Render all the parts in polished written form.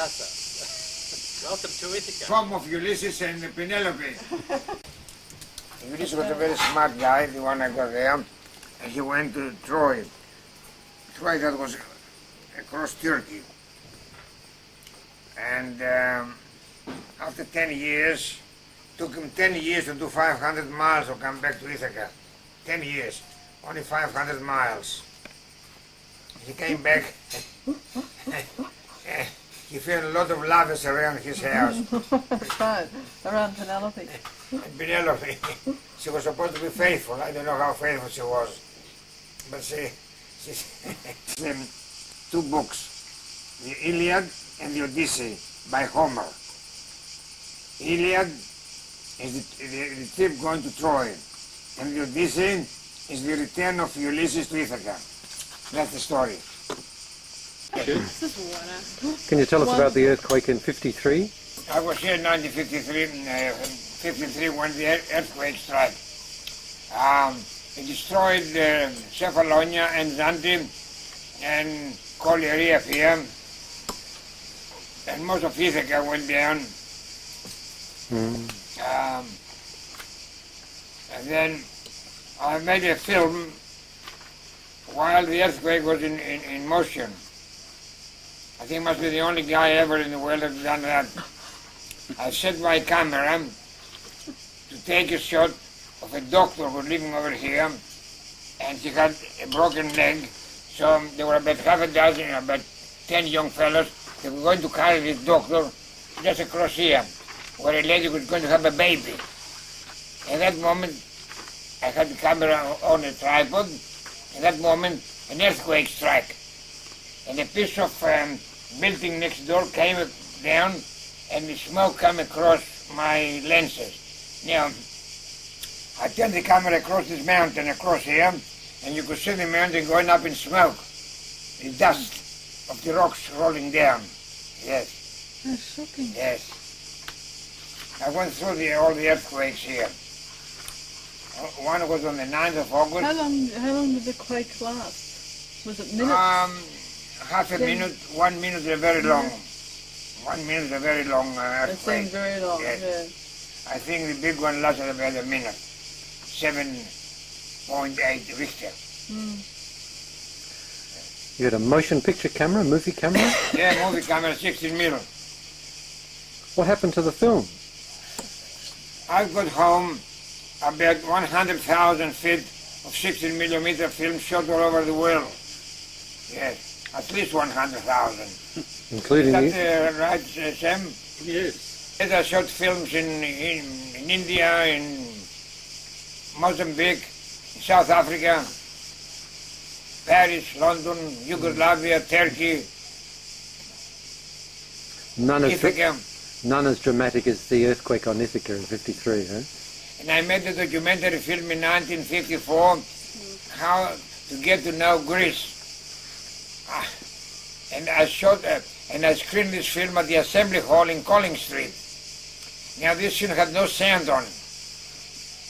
Yasa. Welcome to Ithaca. Home of Ulysses and Penelope. Ulysses was a very smart guy, the one I got there, and he went to Troy. Troy, that was across Turkey. And after 10 years, took him 10 years to do 500 miles to come back to Ithaca. 10 years, only 500 miles. He came back, he found a lot of lovers around his house. That's right, around Penelope. And Penelope, she was supposed to be faithful. I don't know how faithful she was. But she's two books, the Iliad and the Odyssey by Homer. Iliad is the trip going to Troy, and the Odyssey is the return of Ulysses to Ithaca. That's the story. Can you tell us about the earthquake in 53? I was here in 1953 when the earthquake struck. It destroyed Cephalonia and Zante and Collier here, and most of Ithaca went down. And then I made a film while the earthquake was in motion. I think I must be the only guy ever in the world that's done that. I set my camera to take a shot of a doctor who was living over here, and he had a broken leg. So there were about half a dozen, about 10 young fellows that were going to carry this doctor just across here, where a lady was going to have a baby. At that moment, I had the camera on a tripod. At that moment, an earthquake struck, and a piece of building next door came down, and the smoke came across my lenses. Now, I turned the camera across this mountain, across here, and you could see the mountain going up in smoke. The dust of the rocks rolling down. Yes. That's shocking. Yes. I went through all the earthquakes here. One was on the 9th of August. How long did the quake last? Was it minutes? Half a minute, 1 minute a very long. 1 minute a very long It earthquake. seemed very long, Yes. yeah. I think the big one lasted about a minute. 7.8 Richter. You had a motion picture camera, movie camera? Yeah, movie camera, 16 mil. What happened to the film? I got home about 100,000 feet of 16 millimeter film shot all over the world. Yes, at least 100,000. Including Is you? that right, Sam? Yes. Yes, I shot films in India, in Mozambique, in South Africa, Paris, London, Yugoslavia, Turkey, Ithaca. None as dramatic as the earthquake on Ithaca in 53, huh? And I made a documentary film in 1954, how to get to know Greece. And I shot and I screened this film at the Assembly Hall in Collins Street. Now this film had no sound on it,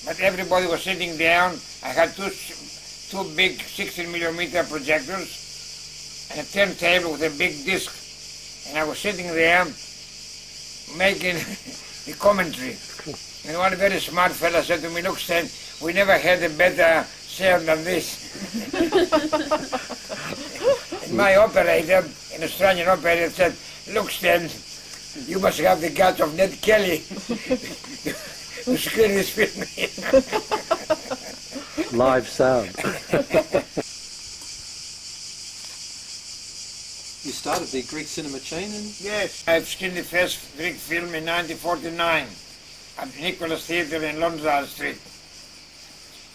but everybody was sitting down. I had two big 16 millimeter projectors and a turntable with a big disc, and I was sitting there making the commentary. And one very smart fella said to me, "Look, Stan, we never had a better sound than this." And my operator, an Australian operator, said, "Look, Stan, you must have the guts of Ned Kelly to screen this film." Live sound. You started the Greek cinema chain in? Yes, I've screened the first Greek film in 1949 at Nicholas Theatre in Lonsdale Street.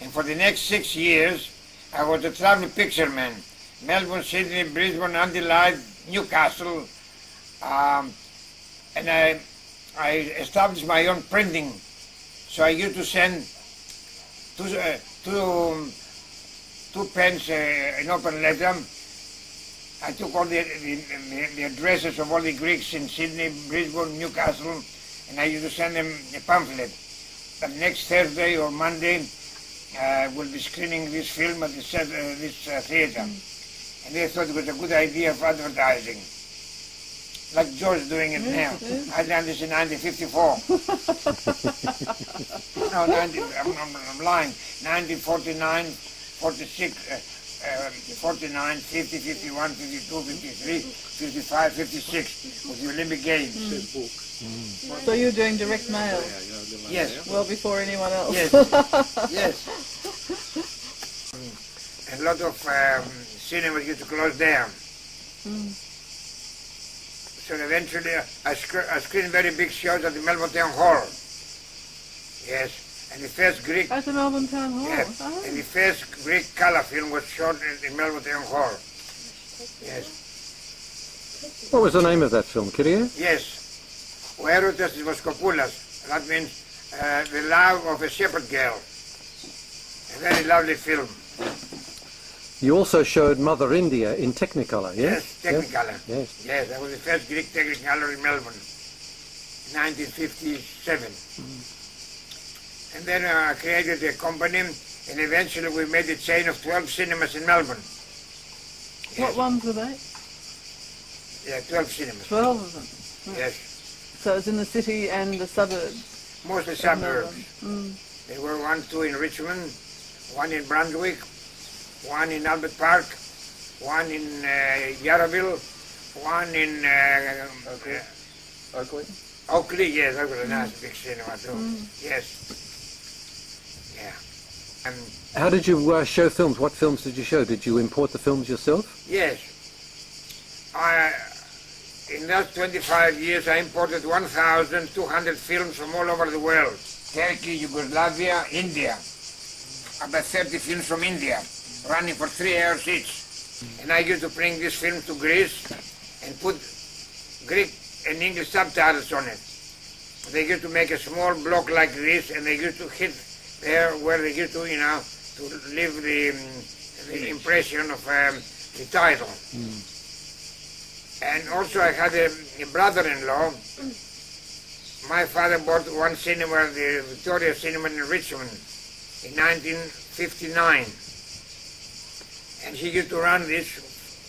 And for the next 6 years, I was a traveling picture man. Melbourne, Sydney, Brisbane, Adelaide, Newcastle, and I established my own printing. So I used to send two pens, an open letter. I took all the addresses of all the Greeks in Sydney, Brisbane, Newcastle, and I used to send them a pamphlet. But next Thursday or Monday, we'll be screening this film at this theatre. And they thought it was a good idea of advertising. like George doing it now. I done this in 1954. No, I'm lying. 1949, 46, 49, 50, 51, 52, 53, 55, 56 with the Olympic Games. So you're doing direct mail Yes, well before anyone else. yes, yes. A lot of cinemas used to close down. So eventually I screened very big shows at the Melbourne Town Hall. Yes, and the first Greek, At the Melbourne Town Hall. yes, Oh. and the first Greek color film was shot at the Melbourne Town Hall. Yes, What was the name of that film, Kyrie? yes. Ο έρωτας της Βοσκοπούλας. That means the love of a shepherd girl. A very lovely film. You also showed Mother India in Technicolor, yes? Yes, Technicolor. Yes. Yes, that was the first Greek Technicolor in Melbourne, 1957. And then I created a company, and eventually we made a chain of 12 cinemas in Melbourne. What ones were they? Yeah, 12 cinemas. 12 of them. Yes, So it's in the city and the suburbs. mostly of suburbs. Melbourne. There were two in Richmond, one in Brunswick, one in Albert Park, one in Yarraville, one in Oakley? Oakley, yes, that was a nice big cinema too. Yes. Yeah. And How did you show films? What films did you show? Did you import the films yourself? yes, in that 25 years I imported 1,200 films from all over the world. Turkey, Yugoslavia, India. About 30 films from India, running for 3 hours each. And I used to bring these films to Greece and put Greek and English subtitles on it. They used to make a small block like this, and they used to hit there where they used to, to leave the impression of the title. And also I had a brother-in-law. My father bought one cinema, the Victoria Cinema in Richmond, in 1959. And he used to run this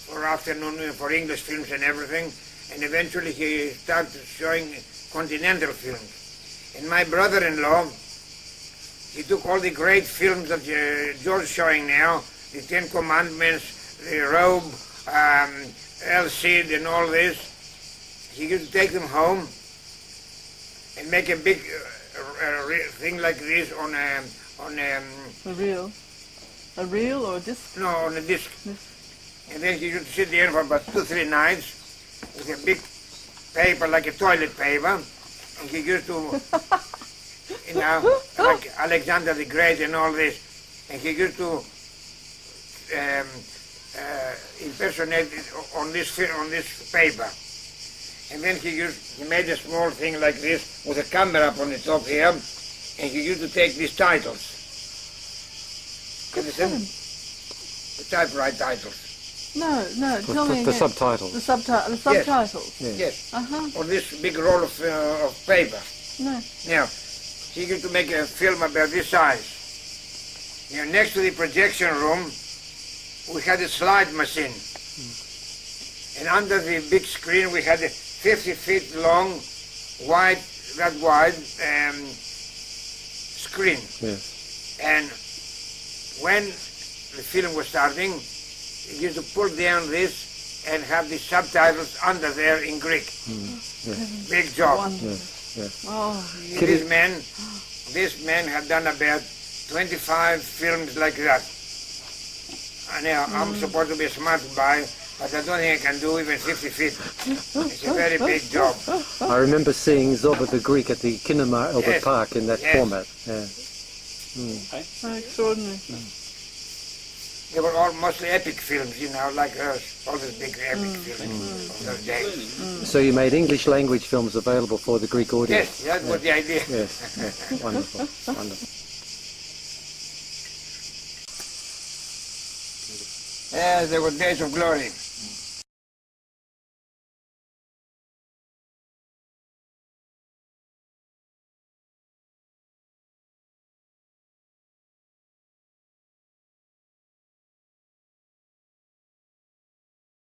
for afternoon for English films and everything. And eventually he started showing continental films. And my brother-in-law, he took all the great films that George's showing now, the Ten Commandments, the Robe, El Cid and all this. He used to take them home and make a big thing like this on a A reel? A reel or a disc? no, on a disc. And then he used to sit there for about 2-3 nights with a big paper like a toilet paper, and he used to, like Alexander the Great and all this, and he used to impersonate it on this paper. And then he made a small thing like this with a camera up on the top here, and he used to take these titles. Understand? The typewrite titles. No, tell me The again. subtitles. The subtitles. Yes. Uh-huh. On this big roll of paper. No. Now, he used to make a film about this size. Now, next to the projection room, we had a slide machine. And under the big screen, we had a 50 feet long, wide screen. Yes. And when the film was starting, you used to pull down this and have the subtitles under there in Greek. Big job. Wonderful. Yes. Oh, This man had done about 25 films like that. And now I'm supposed to be a smart guy, but I don't think I can do even 50 feet. It's a very big job. I remember seeing Zoba the Greek at the Kinema Albert Yes. Park in that Yes. format. Yeah. so extraordinary. They were all mostly epic films, like all these big epic films of those days. So you made English language films available for the Greek audience. Yes, that was the idea. Yes. Wonderful. Wonderful. Yes, there were days of glory.